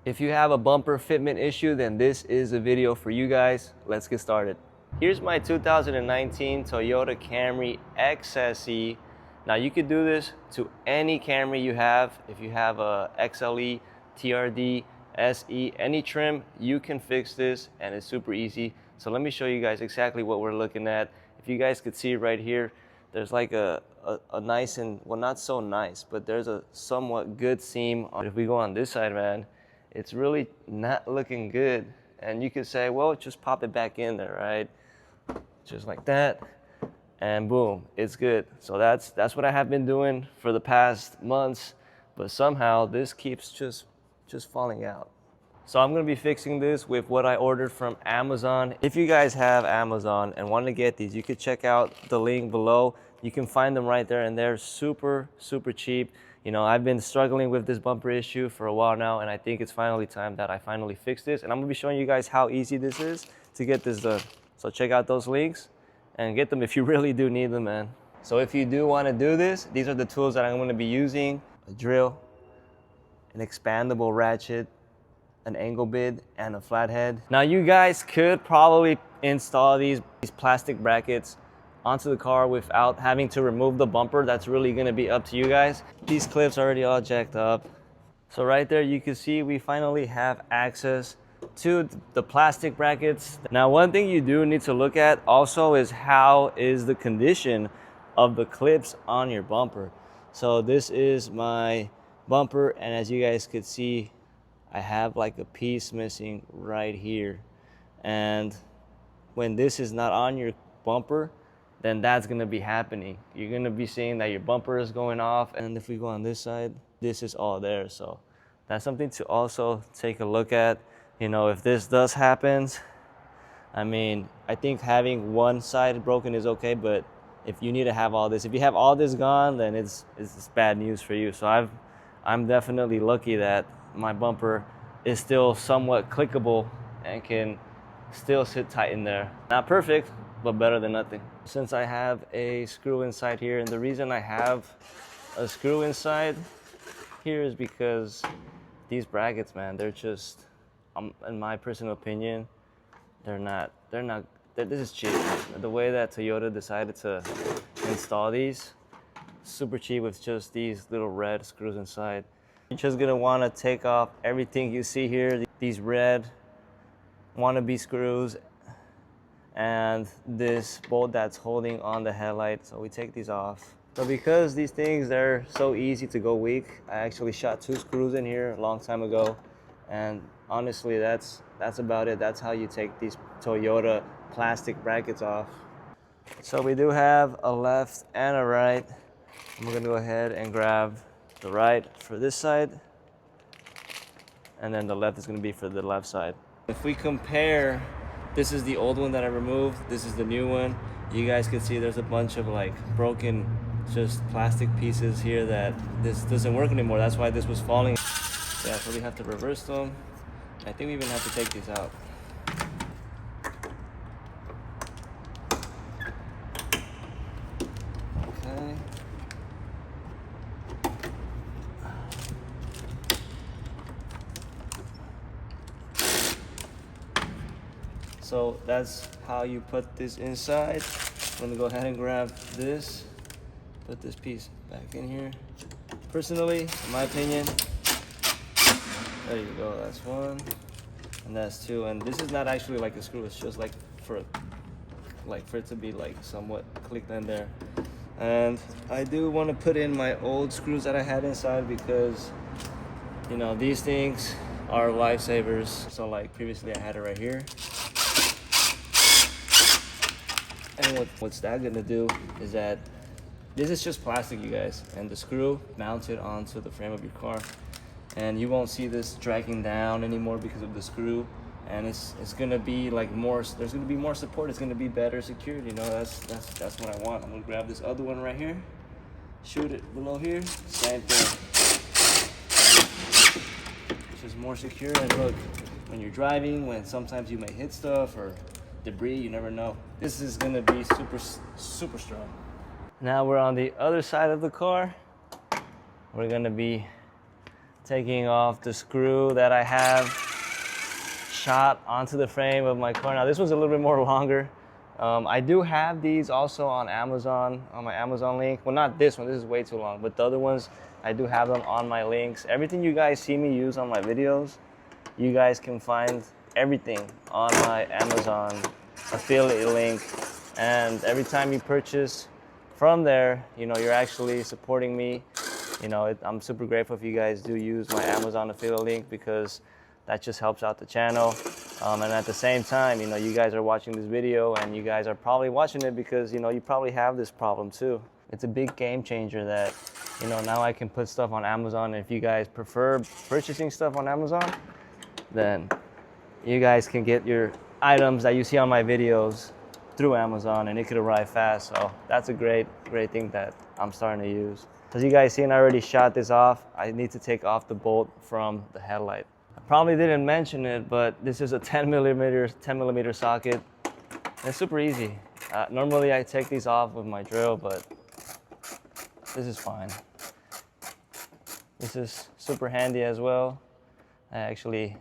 If you have a bumper fitment issue, then this is a video for you guys. Let's get started. Here's my 2019 Toyota Camry XSE. Now you could do this to any Camry you have. If you have a XLE, TRD, SE, any trim, you can fix this and it's super easy. So let me show you guys exactly what we're looking at. If you guys could see right here, there's like a nice and, well, not so nice, but there's a somewhat good seam. If we go on this side, man, it's really not looking good. And you could say, well, just pop it back in there, right? Just like that, and boom, it's good. So that's what I have been doing for the past months, but somehow this keeps just falling out. So I'm gonna be fixing this with what I ordered from Amazon. If you guys have Amazon and want to get these, you could check out the link below. You can find them right there, and they're super cheap. You know, I've been struggling with this bumper issue for a while now, and I think it's finally time that I finally fix this. And I'm gonna be showing you guys how easy this is to get this done. So check out those links and get them if you really do need them, man. So if you do want to do this, these are the tools that I'm going to be using: a drill, an expandable ratchet, an angle bit, and a flathead. Now you guys could probably install these plastic brackets onto the car without having to remove the bumper. That's really going to be up to you guys. These clips are already all jacked up. So right there you can see we finally have access to the plastic brackets. Now one thing you do need to look at also is how is the condition of the clips on your bumper. So this is my bumper, and as you guys could see, I have like a piece missing right here. And when this is not on your bumper, then that's gonna be happening. You're gonna be seeing that your bumper is going off, and if we go on this side, this is all there. So that's something to also take a look at. You know, if this does happen, I mean, I think having one side broken is okay, but if you need to have all this, if you have all this gone, then it's bad news for you. So I'm definitely lucky that my bumper is still somewhat clickable and can still sit tight in there. Not perfect, but better than nothing. Since I have a screw inside here, and the reason I have a screw inside here is because these brackets, man, they're just, in my personal opinion, this is cheap. The way that Toyota decided to install these, super cheap with just these little red screws inside. You're just gonna wanna take off everything you see here, these red wannabe screws, and this bolt that's holding on the headlight. So we take these off. So because these things, they're so easy to go weak, I actually shot 2 screws in here a long time ago. And honestly, that's about it. That's how you take these Toyota plastic brackets off. So we do have a left and a right. I'm gonna go ahead and grab the right for this side, and then the left is gonna be for the left side. If we compare, this is the old one that I removed, this is the new one. You guys can see there's a bunch of like broken just plastic pieces here that this doesn't work anymore. That's why this was falling. Yeah, so we have to reverse them. I think we even have to take these out. Okay. So that's how you put this inside. I'm gonna go ahead and grab this, put this piece back in here. Personally, in my opinion, there you go, that's one, and that's 2. And this is not actually like a screw, it's just like for it to be like somewhat clicked in there. And I do want to put in my old screws that I had inside, because, you know, these things are lifesavers. So like previously I had it right here. And what's that gonna do is that this is just plastic, you guys, and the screw mounted onto the frame of your car. And you won't see this dragging down anymore because of the screw, and it's gonna be like there's gonna be more support. It's gonna be better secured. You know, that's what I want. I'm gonna grab this other one right here, shoot it below here, same thing. It's just more secure. And look, when you're driving, when sometimes you may hit stuff or debris, you never know. This is gonna be super strong. Now we're on the other side of the car. We're gonna be taking off the screw that I have shot onto the frame of my car. Now this one's a little bit more longer. I do have these also on Amazon, on my Amazon link. Well, not this one, this is way too long, but the other ones, I do have them on my links. Everything you guys see me use on my videos, you guys can find everything on my Amazon affiliate link. And every time you purchase from there, you know, you're actually supporting me. You know, I'm super grateful if you guys do use my Amazon affiliate link, because that just helps out the channel. And at the same time, you know, you guys are watching this video and you guys are probably watching it because, you know, you probably have this problem too. It's a big game changer that, you know, now I can put stuff on Amazon. And if you guys prefer purchasing stuff on Amazon, then you guys can get your items that you see on my videos through Amazon and it could arrive fast. So that's a great thing that I'm starting to use. As you guys seen, I already shot this off. I need to take off the bolt from the headlight. I probably didn't mention it, but this is a 10 millimeter socket. It's super easy. Normally I take these off with my drill, but this is fine. This is super handy as well. I actually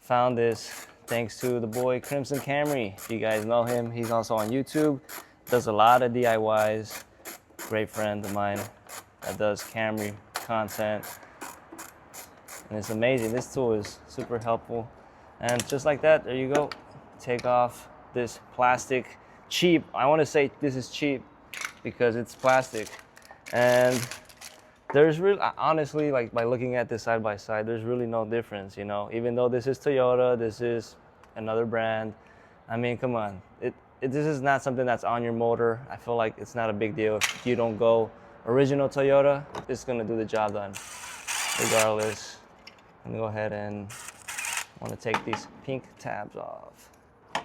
found this thanks to the boy Crimson Camry. If you guys know him, he's also on YouTube. Does a lot of DIYs. Great friend of mine that does Camry content. And it's amazing. This tool is super helpful. And just like that, there you go. Take off this plastic, cheap. I want to say this is cheap because it's plastic. And there's really, honestly, like by looking at this side by side, there's really no difference, you know. Even though this is Toyota, this is another brand. I mean, come on. This is not something that's on your motor. I feel like it's not a big deal if you don't go original Toyota. It's gonna do the job done, regardless. I'm gonna go ahead and want to take these pink tabs off.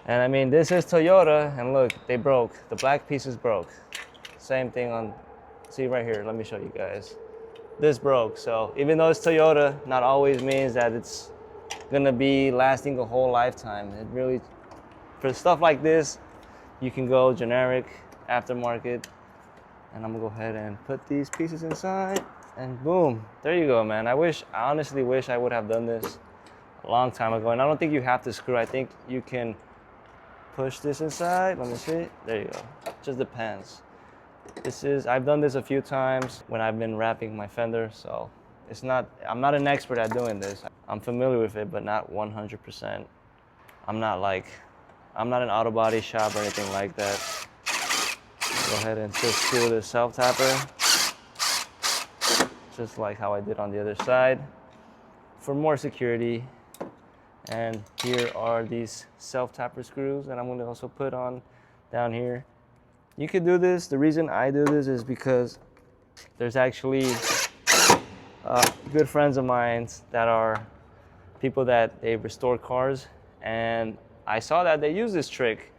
And I mean, this is Toyota, and look, they broke. The black pieces broke. Same thing on, see right here, let me show you guys. This broke, so even though it's Toyota, not always means that it's gonna be lasting a whole lifetime. It really, for stuff like this, you can go generic, aftermarket, and I'm gonna go ahead and put these pieces inside, and boom, there you go, man. I honestly wish I would have done this a long time ago, and I don't think you have to screw. I think you can push this inside. Let me see. There you go. Just depends. I've done this a few times when I've been wrapping my fender, so I'm not an expert at doing this. I'm familiar with it, but not 100%. I'm not an auto body shop or anything like that. Go ahead and just screw the self-tapper, just like how I did on the other side, for more security. And here are these self-tapper screws that I'm going to also put on down here. You could do this. The reason I do this is because there's actually good friends of mine that are people that they restore cars, and I saw that they use this trick.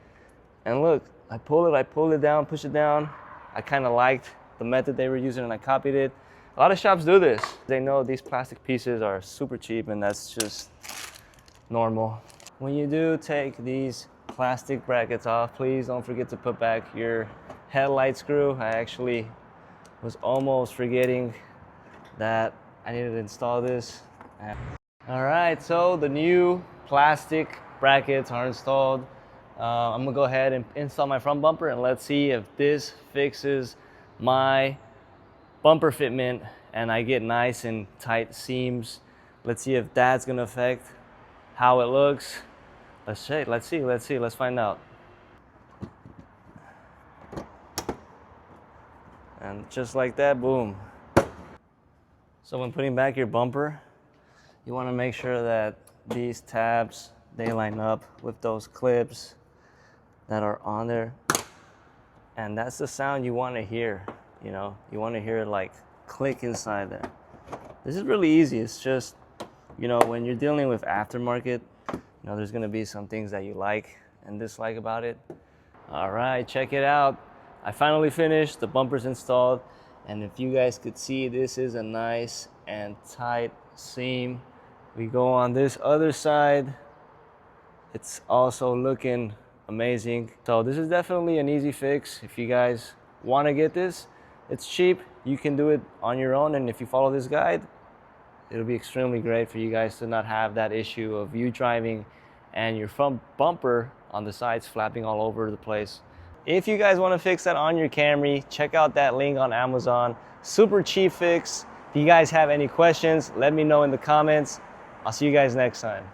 And look, I pull it down, push it down. I kind of liked the method they were using and I copied it. A lot of shops do this. They know these plastic pieces are super cheap, and that's just normal. When you do take these plastic brackets off, please don't forget to put back your headlight screw. I actually was almost forgetting that I needed to install this. All right, so the new plastic brackets are installed. I'm gonna go ahead and install my front bumper, and let's see if this fixes my bumper fitment and I get nice and tight seams. Let's see if that's gonna affect how it looks. Let's check, let's see, let's find out. And just like that, boom. So when putting back your bumper, you wanna make sure that these tabs, they line up with those clips that are on there. And that's the sound you wanna hear, you know? You wanna hear it like click inside there. This is really easy. It's just, you know, when you're dealing with aftermarket, you know, there's gonna be some things that you like and dislike about it. All right, check it out. I finally finished, the bumper's installed, and if you guys could see, this is a nice and tight seam. We go on this other side, it's also looking amazing. So this is definitely an easy fix. If you guys wanna get this, it's cheap, you can do it on your own, and if you follow this guide, it'll be extremely great for you guys to not have that issue of you driving and your front bumper on the sides flapping all over the place. If you guys want to fix that on your Camry, check out that link on Amazon. Super cheap fix. If you guys have any questions, let me know in the comments. I'll see you guys next time.